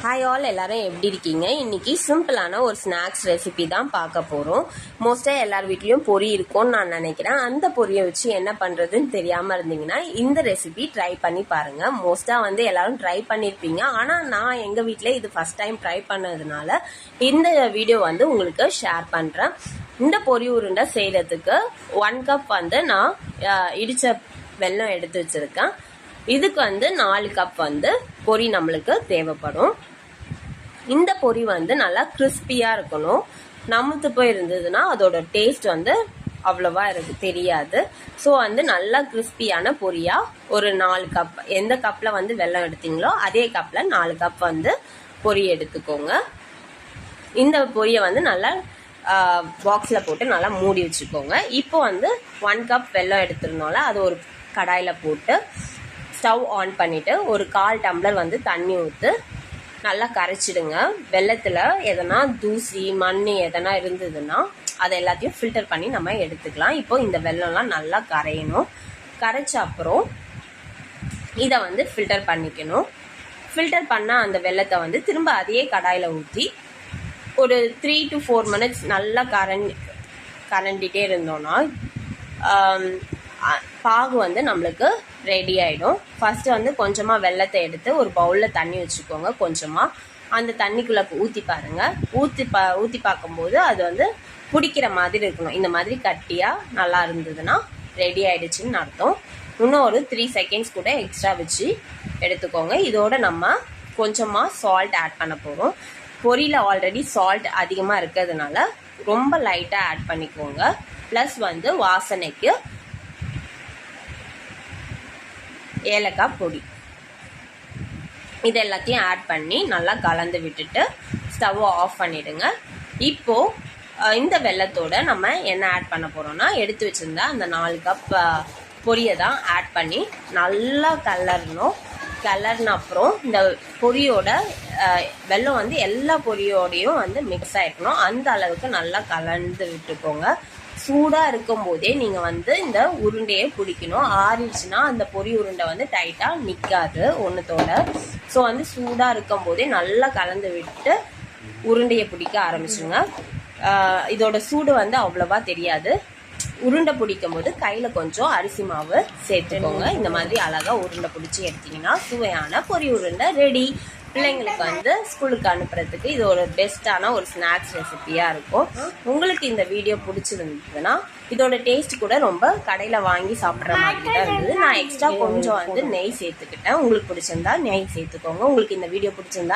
Hi all, எல்லாரும் எப்படி இருக்கீங்க? இன்னைக்கு சிம்பிளான ஒரு ஸ்நாக்ஸ் ரெசிபி தான் பார்க்க போகிறோம். மோஸ்ட்டாக எல்லார் வீட்லேயும் பொரி இருக்கும்னு நான் நினைக்கிறேன். அந்த பொரியை வச்சு என்ன பண்ணுறதுன்னு தெரியாமல் இருந்தீங்கன்னா இந்த ரெசிபி ட்ரை பண்ணி பாருங்கள். மோஸ்ட்டாக எல்லாரும் ட்ரை பண்ணியிருப்பீங்க. ஆனால் நான் எங்கள் வீட்டில் இது ஃபஸ்ட் டைம் ட்ரை பண்ணதுனால இந்த வீடியோ உங்களுக்கு ஷேர் பண்ணுறேன். இந்த பொரி உருண்டை செய்கிறதுக்கு 1 கப் நான் இடித்த வெல்லம் எடுத்து வச்சுருக்கேன். இதுக்கு 4 கப் பொரி நம்மளுக்கு தேவைப்படும். இந்த பொரி நல்லா கிறிஸ்பியா இருக்கணும். நமுத்து போய் இருந்ததுன்னா அதோட டேஸ்ட் அவ்வளவா தெரியாது. ஸோ நல்லா கிறிஸ்பியான பொரியா ஒரு 4 கப், எந்த கப்ல வெல்லம் எடுத்தீங்களோ அதே கப்ல 4 கப் பொரி எடுத்துக்கோங்க. இந்த பொரியை நல்லா பாக்ஸ்ல போட்டு நல்லா மூடி வச்சுக்கோங்க. இப்போ 1 கப் வெல்லம் எடுத்துருந்தோம்ல, அது ஒரு கடாயில போட்டு ஸ்டவ் ஆன் பண்ணிட்டு ஒரு 1/4 டம்ளர் தண்ணி ஊற்று நல்லா கரைச்சிடுங்க. வெள்ளத்தில் எதனா தூசி மண் எதனா இருந்ததுன்னா அதை எல்லாத்தையும் ஃபில்டர் பண்ணி நம்ம எடுத்துக்கலாம். இப்போ இந்த வெள்ளம்லாம் நல்லா கரையணும். கரைச்ச அப்புறம் இதை ஃபில்டர் பண்ணிக்கணும். ஃபில்டர் பண்ண அந்த வெள்ளத்தை திரும்ப அதே கடாயில் ஊற்றி ஒரு 3 to 4 minutes நல்லா கரண்டிகிட்டே இருந்தோன்னா பாகு நம்மளுக்கு ரெடி ஆகிடும். ஃபஸ்ட்டு கொஞ்சமாக வெள்ளத்தை எடுத்து ஒரு பவுலில் தண்ணி வச்சுக்கோங்க. கொஞ்சமாக அந்த தண்ணிக்குள்ளே ஊற்றி பாருங்கள். ஊற்றி பார்க்கும்போது அது பிடிக்கிற மாதிரி இருக்கணும். இந்த மாதிரி கட்டியாக நல்லா இருந்ததுன்னா ரெடி ஆகிடுச்சின்னு அர்த்தம். இன்னும் ஒரு 3 seconds கூட எக்ஸ்ட்ரா வச்சு எடுத்துக்கோங்க. இதோட நம்ம கொஞ்சமாக சால்ட் ஆட் பண்ண போகிறோம். பொரியில் ஆல்ரெடி சால்ட் அதிகமாக இருக்கிறதுனால ரொம்ப லைட்டாக ஆட் பண்ணிக்கோங்க. ப்ளஸ் வாசனைக்கு ஏலக்காய் பொடி, இது எல்லாத்தையும் ஆட் பண்ணி நல்லா கலந்து விட்டுட்டு ஸ்டவ்வை ஆஃப் பண்ணிடுங்க. இப்போ இந்த வெல்லத்தோட நம்ம என்ன ஆட் பண்ண போறோம்னா, எடுத்து வச்சிருந்தா அந்த 4 கப் பொரியை தான் ஆட் பண்ணி நல்லா கலர்ன அப்புறம் இந்த பொரியோட வெல்லம் எல்லா பொரியோடையும் மிக்ஸ் ஆகிக்கணும். அந்த அளவுக்கு நல்லா கலந்து விட்டுக்கோங்க. சூடாக இருக்கும் போதே நீங்கள் இந்த உருண்டையை பிடிக்கணும். ஆறிடுச்சுன்னா அந்த பொரி உருண்டை டைட்டாக நிற்காது ஒன்றுத்தோட. ஸோ சூடாக இருக்கும் போதே நல்லா கலந்து விட்டு உருண்டையை பிடிக்க ஆரம்பிச்சுங்க. இதோட சூடு அவ்வளவா தெரியாது. உருண்டை பிடிக்கும் போது கையில் கொஞ்சம் அரிசி மாவு சேர்த்துக்கோங்க. இந்த மாதிரி அழகாக உருண்டை பிடிச்சி எடுத்தீங்கன்னா சுவையான பொரி உருண்டை ரெடி. பிள்ளைங்களுக்கு ஸ்கூலுக்கு அனுப்புறதுக்கு இது ஒரு பெஸ்ட்டான ஒரு ஸ்நாக்ஸ் ரெசிபியாக இருக்கும். உங்களுக்கு இந்த வீடியோ பிடிச்சிருந்ததுன்னா இதோட டேஸ்ட் கூட ரொம்ப கடையில் வாங்கி சாப்பிட்ற மாதிரி தான் இருந்தது. நான் எக்ஸ்ட்ரா கொஞ்சம் நெய் சேர்த்துக்கிட்டேன். உங்களுக்கு பிடிச்சிருந்தா நெய் சேர்த்துக்கோங்க. உங்களுக்கு இந்த வீடியோ பிடிச்சிருந்தா